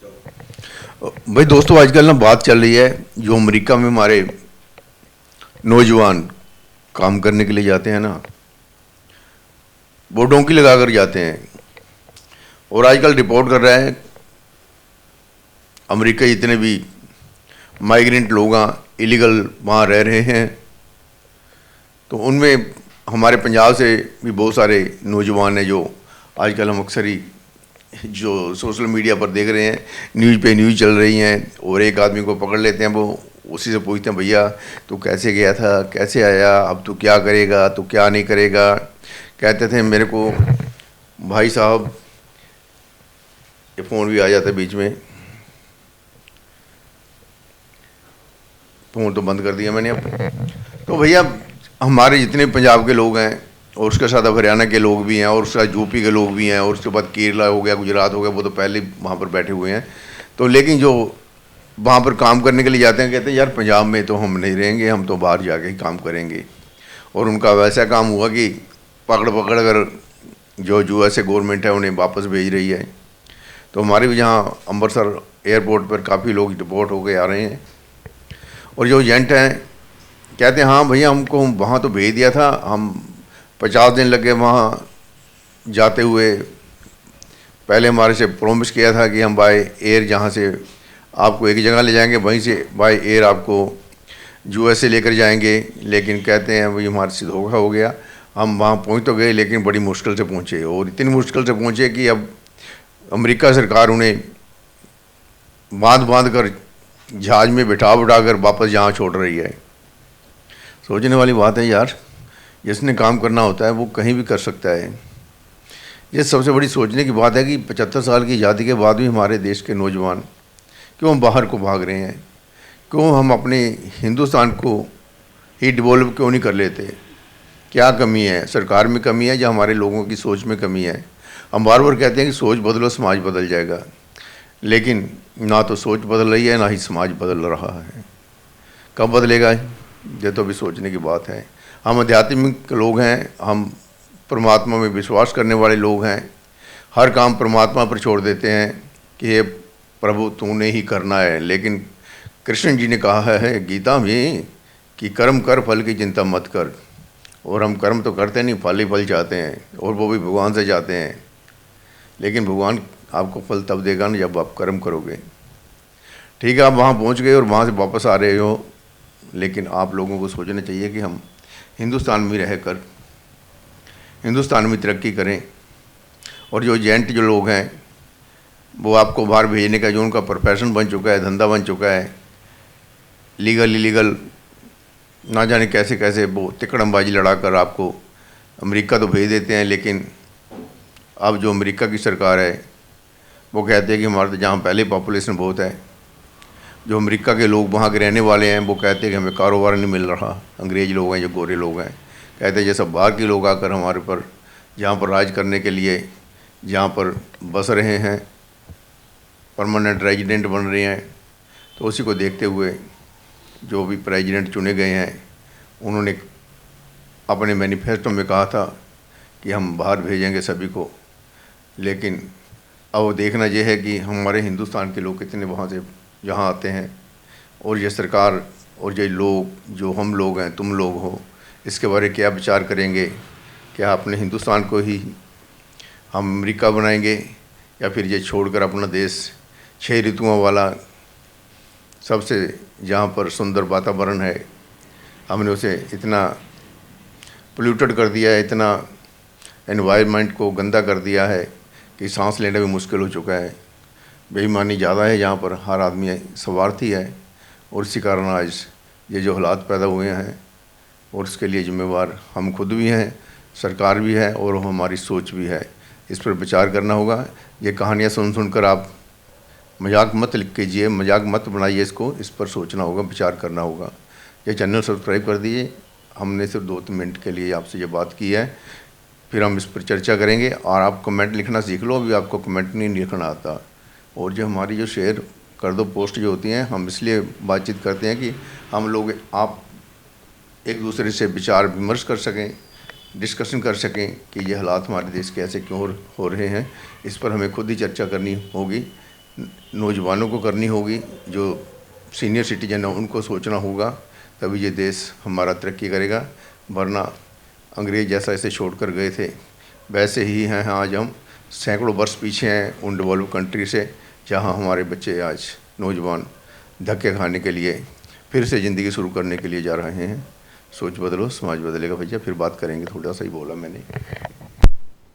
भाई दोस्तों, आजकल ना बात चल रही है जो अमेरिका में हमारे नौजवान काम करने के लिए जाते हैं ना, वो डोंकी लगा कर जाते हैं। और आजकल रिपोर्ट कर रहा है अमेरिका जितने भी माइग्रेंट लोग इलीगल वहाँ रह रहे हैं, तो उनमें हमारे पंजाब से भी बहुत सारे नौजवान हैं जो आजकल हम अक्सर ही जो सोशल मीडिया पर देख रहे हैं, न्यूज़ पे न्यूज़ चल रही हैं। और एक आदमी को पकड़ लेते हैं, वो उसी से पूछते हैं, भैया तू कैसे गया था, कैसे आया, अब तू क्या करेगा, तू क्या नहीं करेगा। कहते थे मेरे को भाई साहब, ये फ़ोन भी आ जाता है बीच में, फ़ोन तो बंद कर दिया मैंने अब। तो भैया हमारे जितने पंजाब के लोग हैं और उसके साथ अब हरियाणा के लोग भी हैं और उसके साथ यूपी के लोग भी हैं और उसके बाद केरला हो गया, गुजरात हो गया, वो तो पहले वहाँ पर बैठे हुए हैं। तो लेकिन जो वहाँ पर काम करने के लिए जाते हैं, कहते हैं यार पंजाब में तो हम नहीं रहेंगे, हम तो बाहर जाके ही काम करेंगे। और उनका वैसा काम हुआ कि पकड़ पकड़ कर जो यूएसए गवर्नमेंट है उन्हें वापस भेज रही है। तो हमारे भी यहाँ अमृतसर एयरपोर्ट पर काफ़ी लोग डिपोर्ट होके आ रहे हैं। और जो एजेंट हैं कहते हैं हाँ भैया हमको वहाँ तो भेज दिया था, हम 50 दिन लगे वहाँ जाते हुए। पहले हमारे से प्रॉमिस किया था कि हम बाय एयर जहाँ से आपको एक जगह ले जाएंगे, वहीं से बाय एयर आपको यूएसए लेकर जाएंगे। लेकिन कहते हैं भाई हमारे से धोखा हो गया, हम वहाँ पहुँच तो गए लेकिन बड़ी मुश्किल से पहुँचे, और इतनी मुश्किल से पहुँचे कि अब अमेरिका सरकार उन्हें बांध बांध कर जहाज़ में बिठा बिठा कर वापस यहाँ छोड़ रही है। सोचने वाली बात है यार, जिसने काम करना होता है वो कहीं भी कर सकता है। ये सबसे बड़ी सोचने की बात है कि 75 साल की आज़ादी के बाद भी हमारे देश के नौजवान क्यों बाहर को भाग रहे हैं, क्यों हम अपने हिंदुस्तान को ही डेवलप क्यों नहीं कर लेते। क्या कमी है, सरकार में कमी है या हमारे लोगों की सोच में कमी है। हम बार बार कहते हैं कि सोच बदलो समाज बदल जाएगा, लेकिन ना तो सोच बदल रही है ना ही समाज बदल रहा है। कब बदलेगा ये तो अभी सोचने की बात है। हम आध्यात्मिक लोग हैं, हम परमात्मा में विश्वास करने वाले लोग हैं। हर काम परमात्मा पर छोड़ देते हैं कि हे प्रभु तूने ही करना है। लेकिन कृष्ण जी ने कहा है गीता में कि कर्म कर फल की चिंता मत कर। और हम कर्म तो करते नहीं, फल ही फल चाहते हैं, और वो भी भगवान से चाहते हैं। लेकिन भगवान आपको फल तब देगा ना जब आप कर्म करोगे। ठीक है, आप वहाँ पहुँच गए और वहाँ से वापस आ रहे हो, लेकिन आप लोगों को सोचना चाहिए कि हम हिंदुस्तान में रहकर हिंदुस्तान में तरक्की करें। और जो एजेंट जो लोग हैं वो आपको बाहर भेजने का जो उनका प्रोफेशन बन चुका है, धंधा बन चुका है, लीगल इलीगल ना जाने कैसे कैसे वो तिकड़मबाजी लड़ाकर आपको अमेरिका तो भेज देते हैं। लेकिन अब जो अमेरिका की सरकार है वो कहते हैं कि हमारे तो जहाँ पहले पॉपुलेशन बहुत है, जो अमेरिका के लोग वहाँ के रहने वाले हैं वो कहते हैं कि हमें कारोबार नहीं मिल रहा। अंग्रेज़ लोग हैं, जो गोरे लोग हैं, कहते हैं ये सब बाहर के लोग आकर हमारे पर जहाँ पर राज करने के लिए जहाँ पर बस रहे हैं, परमानेंट रेजिडेंट बन रहे हैं। तो उसी को देखते हुए जो भी प्रेसिडेंट चुने गए हैं उन्होंने अपने मैनिफेस्टो में कहा था कि हम बाहर भेजेंगे सभी को। लेकिन अब देखना यह है कि हमारे हिंदुस्तान के लोग कितने वहाँ से यहाँ आते हैं, और ये सरकार और ये लोग जो हम लोग हैं, तुम लोग हो, इसके बारे क्या विचार करेंगे। क्या अपने हिंदुस्तान को ही हम अमेरिका बनाएंगे या फिर ये छोड़कर अपना देश 6 ऋतुओं वाला सबसे जहाँ पर सुंदर वातावरण है हमने उसे इतना पोल्यूटेड कर दिया है, इतना एनवायरनमेंट को गंदा कर दिया है कि सांस लेना भी मुश्किल हो चुका है। बेईमानी ज़्यादा है, यहाँ पर हर आदमी स्वार्थी है, और इसी कारण आज ये जो हालात पैदा हुए हैं, और इसके लिए जिम्मेवार हम खुद भी हैं, सरकार भी है और हमारी सोच भी है। इस पर विचार करना होगा। ये कहानियाँ सुन सुनकर आप मजाक मत लिख कीजिए, मजाक मत बनाइए, इसको इस पर सोचना होगा, विचार करना होगा। ये चैनल सब्सक्राइब कर दीजिए। हमने सिर्फ 2-3 मिनट के लिए आपसे ये बात की है, फिर हम इस पर चर्चा करेंगे। और आप कमेंट लिखना सीख लो, अभी आपको कमेंट नहीं लिखना आता। और जो हमारी जो शेयर कर दो पोस्ट जो होती हैं, हम इसलिए बातचीत करते हैं कि हम लोग आप एक दूसरे से विचार विमर्श कर सकें, डिस्कशन कर सकें कि ये हालात हमारे देश के ऐसे क्यों हो रहे हैं। इस पर हमें खुद ही चर्चा करनी होगी। नौजवानों को करनी होगी, जो सीनियर सिटीजन है उनको सोचना होगा, तभी ये देश हमारा तरक्की करेगा। वरना अंग्रेज़ जैसा इसे छोड़ कर गए थे वैसे ही हैं आज हम सैकड़ों वर्ष पीछे हैं उन डेवलप कंट्री से, जहां हमारे बच्चे आज नौजवान धक्के खाने के लिए फिर से ज़िंदगी शुरू करने के लिए जा रहे हैं। सोच बदलो, समाज बदलेगा भैया। फिर बात करेंगे, थोड़ा सा ही बोला मैंने।